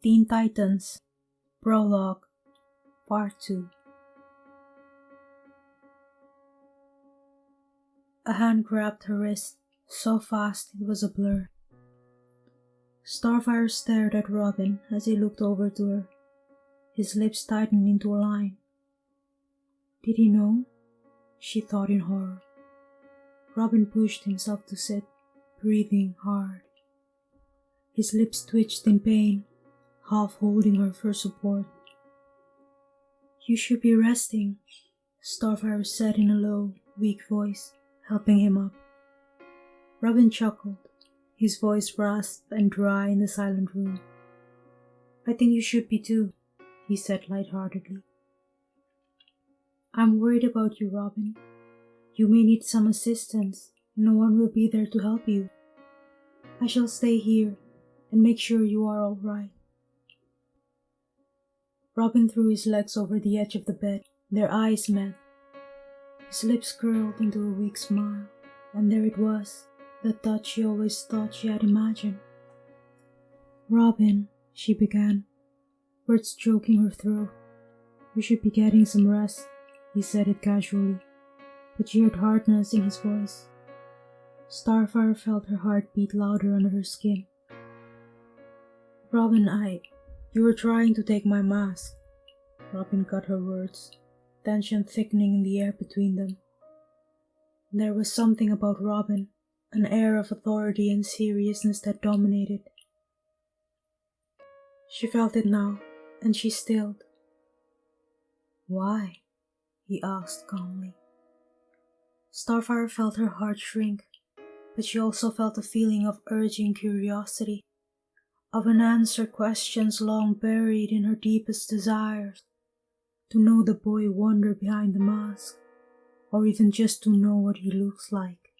Teen Titans, Prologue, Part 2. A hand grabbed her wrist, so fast it was a blur. Starfire stared at Robin as he looked over to her. His lips tightened into a line. Did he know? She thought in horror. Robin pushed himself to sit, breathing hard. His lips twitched in pain, half holding her for support. You should be resting, Starfire said in a low, weak voice, helping him up. Robin chuckled, his voice rasped and dry in the silent room. I think you should be too, he said lightheartedly. I'm worried about you, Robin. You may need some assistance. No one will be there to help you. I shall stay here and make sure you are all right. Robin threw his legs over the edge of the bed. Their eyes met. His lips curled into a weak smile, and there it was, the touch she always thought she had imagined. Robin, she began, words choking her throat. You should be getting some rest, he said it casually, but she heard hardness in his voice. Starfire felt her heart beat louder under her skin. Robin, you were trying to take my mask. Robin cut her words, tension thickening in the air between them. There was something about Robin, an air of authority and seriousness that dominated. She felt it now, and she stilled. Why? He asked calmly. Starfire felt her heart shrink, but she also felt a feeling of urging curiosity, of unanswered questions long buried in her deepest desires, to know the boy wonder behind the mask, or even just to know what he looks like.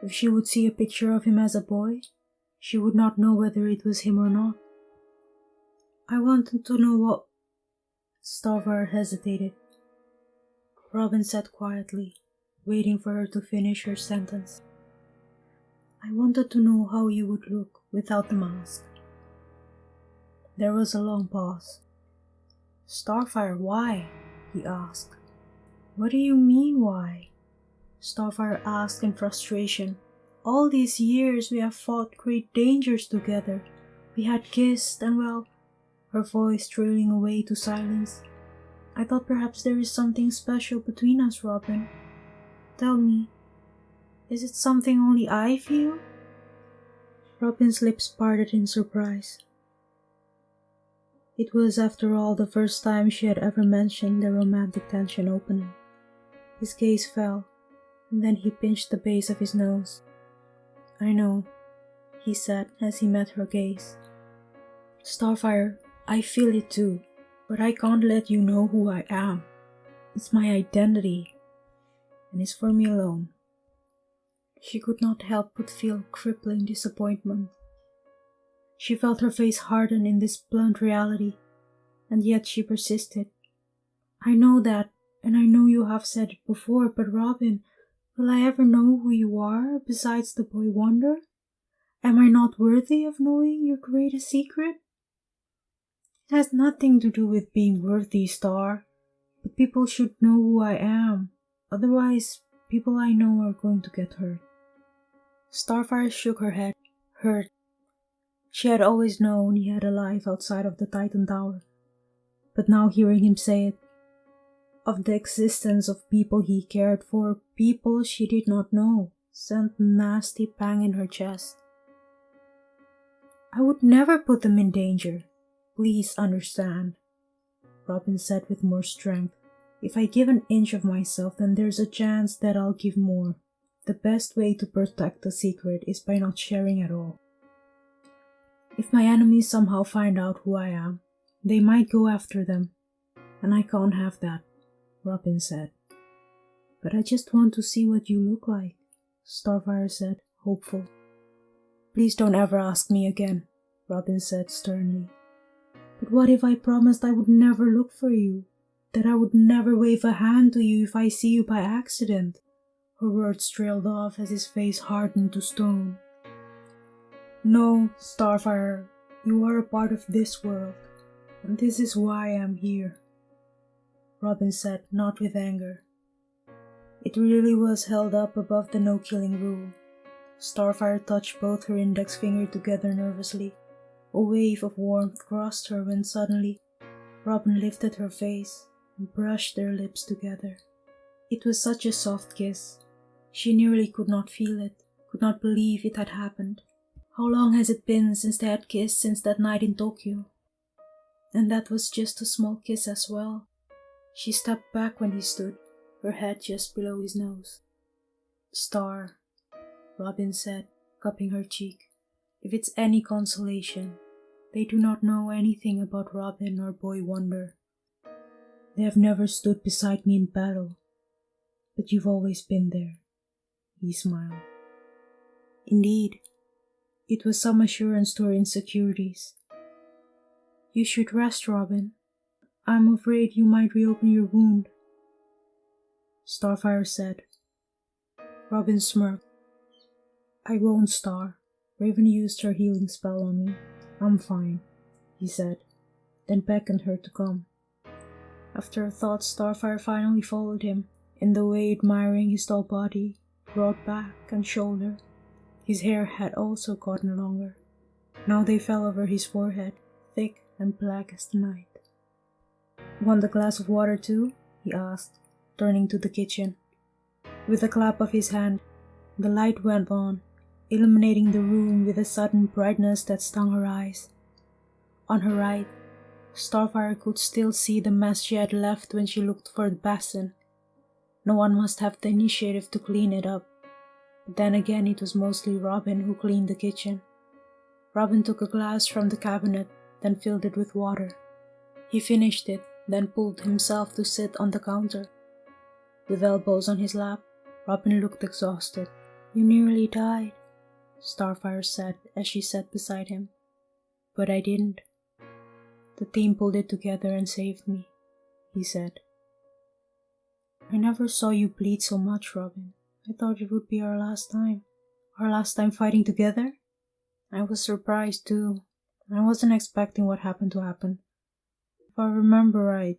If she would see a picture of him as a boy, she would not know whether it was him or not. I wanted to know what... Starfire hesitated. Robin said quietly, waiting for her to finish her sentence. I wanted to know how you would look without the mask. There was a long pause. Starfire, why? He asked. What do you mean, why? Starfire asked in frustration. All these years we have fought great dangers together. We had kissed and, well, her voice trailing away to silence. I thought perhaps there is something special between us, Robin. Tell me, is it something only I feel? Robin's lips parted in surprise. It was, after all, the first time she had ever mentioned their romantic tension openly. His gaze fell, and then he pinched the base of his nose. I know, he said as he met her gaze. Starfire, I feel it too, but I can't let you know who I am. It's my identity, and it's for me alone. She could not help but feel crippling disappointment. She felt her face harden in this blunt reality, and yet she persisted. I know that, and I know you have said it before, but Robin, will I ever know who you are besides the boy wonder? Am I not worthy of knowing your greatest secret? It has nothing to do with being worthy, Star, but people should know who I am. Otherwise, people I know are going to get hurt. Starfire shook her head, hurt. She had always known he had a life outside of the Titan Tower, but now hearing him say it, of the existence of people he cared for, people she did not know, sent a nasty pang in her chest. I would never put them in danger. Please understand, Robin said with more strength. If I give an inch of myself, then there's a chance that I'll give more. The best way to protect the secret is by not sharing at all. If my enemies somehow find out who I am, they might go after them, and I can't have that, Robin said. But I just want to see what you look like, Starfire said, hopeful. Please don't ever ask me again, Robin said sternly. But what if I promised I would never look for you, that I would never wave a hand to you if I see you by accident? Her words trailed off as his face hardened to stone. No, Starfire, You are a part of this world, and this is why I am here, Robin said, not with anger. It really was held up above the no-killing rule. Starfire touched both her index finger together nervously. A wave of warmth crossed her when suddenly Robin lifted her face and brushed their lips together. It was such a soft kiss. She nearly could not feel it, could not believe it had happened. How long has it been since they had kissed since that night in Tokyo? And that was just a small kiss as well. She stepped back when he stood, her head just below his nose. Star, Robin said, cupping her cheek. If it's any consolation, they do not know anything about Robin or Boy Wonder. They have never stood beside me in battle, but you've always been there. He smiled. Indeed, it was some assurance to her insecurities. You should rest, Robin. I'm afraid you might reopen your wound, Starfire said. Robin smirked. I won't, Star. Raven used her healing spell on me. I'm fine, he said, then beckoned her to come. After a thought, Starfire finally followed him, in the way admiring his tall body, broad back and shoulder. His hair had also gotten longer. Now they fell over his forehead, thick and black as the night. Want a glass of water too? He asked, turning to the kitchen. With a clap of his hand, the light went on, illuminating the room with a sudden brightness that stung her eyes. On her right, Starfire could still see the mess she had left when she looked for the basin. No one must have the initiative to clean it up. But then again, it was mostly Robin who cleaned the kitchen. Robin took a glass from the cabinet, then filled it with water. He finished it, then pulled himself to sit on the counter. With elbows on his lap, Robin looked exhausted. You nearly died, Starfire said as she sat beside him. But I didn't. The team pulled it together and saved me, he said. I never saw you bleed so much, Robin. I thought it would be our last time fighting together. I was surprised too. I wasn't expecting what happened to happen. If I remember right,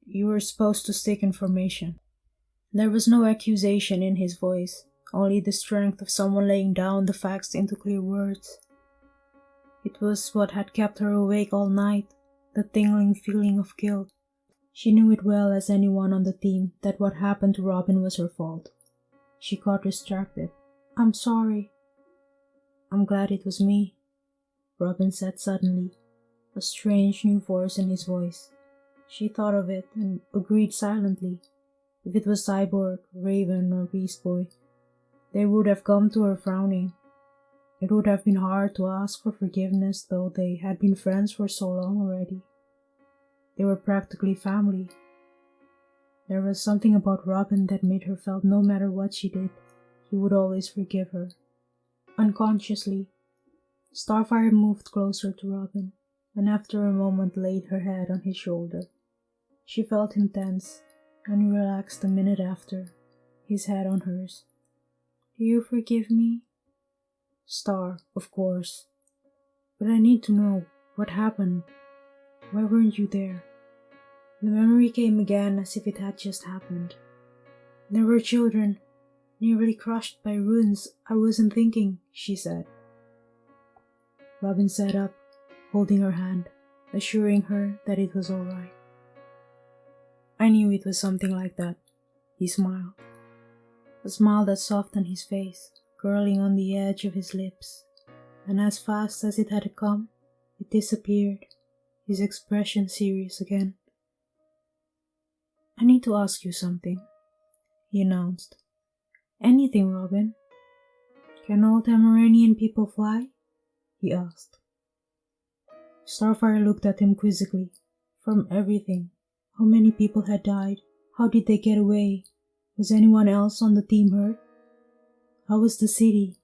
you were supposed to stick information. There was no accusation in his voice, only the strength of someone laying down the facts into clear words. It was what had kept her awake all night, the tingling feeling of guilt. She knew it well as anyone on the team that what happened to Robin was her fault. She got distracted. I'm sorry. I'm glad it was me, Robin said suddenly, a strange new force in his voice. She thought of it and agreed silently. If it was Cyborg, Raven, or Beast Boy, they would have come to her frowning. It would have been hard to ask for forgiveness, though they had been friends for so long already. They were practically family. There was something about Robin that made her felt no matter what she did, he would always forgive her. Unconsciously, Starfire moved closer to Robin, and after a moment laid her head on his shoulder. She felt him tense, and relaxed a minute after, his head on hers. Do you forgive me? Star, of course. But I need to know what happened. Why weren't you there? The memory came again as if it had just happened. There were children, nearly crushed by ruins. I wasn't thinking, she said. Robin sat up, holding her hand, assuring her that it was all right. I knew it was something like that, he smiled. A smile that softened his face, curling on the edge of his lips, and as fast as it had come, it disappeared, his expression serious again. I need to ask you something, he announced. Anything, Robin. Can all Tamaranian people fly? He asked. Starfire looked at him quizzically. From everything. How many people had died? How did they get away? Was anyone else on the team hurt? How was the city?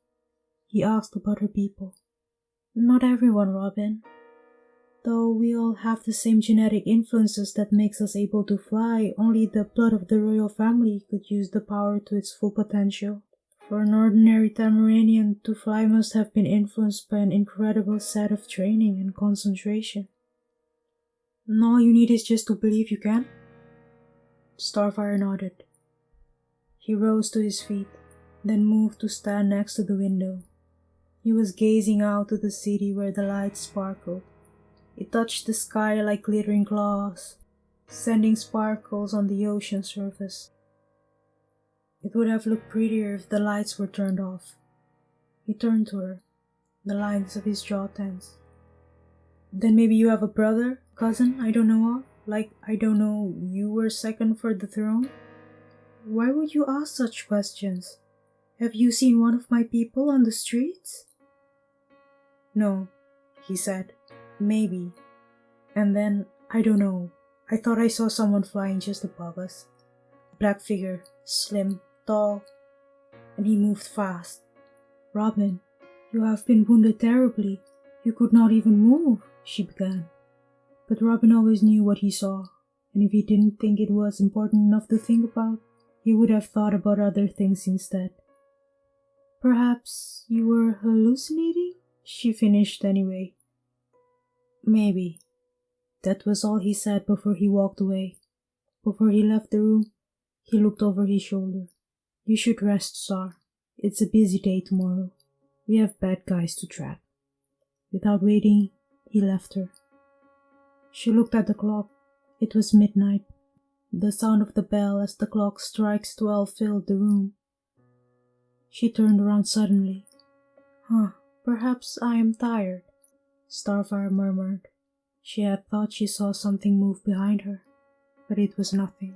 He asked about her people. Not everyone, Robin. Though we all have the same genetic influences that makes us able to fly, only the blood of the royal family could use the power to its full potential. For an ordinary Tamaranian to fly must have been influenced by an incredible set of training and concentration. And all you need is just to believe you can? Starfire nodded. He rose to his feet, then moved to stand next to the window. He was gazing out to the city where the lights sparkled. It touched the sky like glittering claws, sending sparkles on the ocean surface. It would have looked prettier if the lights were turned off. He turned to her, the lines of his jaw tense. Then maybe you have a brother, cousin I don't know of? Like, I don't know, you were second for the throne? Why would you ask such questions? Have you seen one of my people on the streets? No, he said. Maybe. And then, I don't know, I thought I saw someone flying just above us. Black figure, slim, tall, and he moved fast. Robin, you have been wounded terribly. You could not even move, she began. But Robin always knew what he saw, and if he didn't think it was important enough to think about, he would have thought about other things instead. Perhaps you were hallucinating? She finished anyway. Maybe. That was all he said before he walked away. Before he left the room, he looked over his shoulder. You should rest, Star. It's a busy day tomorrow. We have bad guys to track. Without waiting, he left her. She looked at the clock. It was midnight. The sound of the bell as the clock strikes 12 filled the room. She turned around suddenly. Perhaps I am tired, Starfire murmured. She had thought she saw something move behind her, but it was nothing.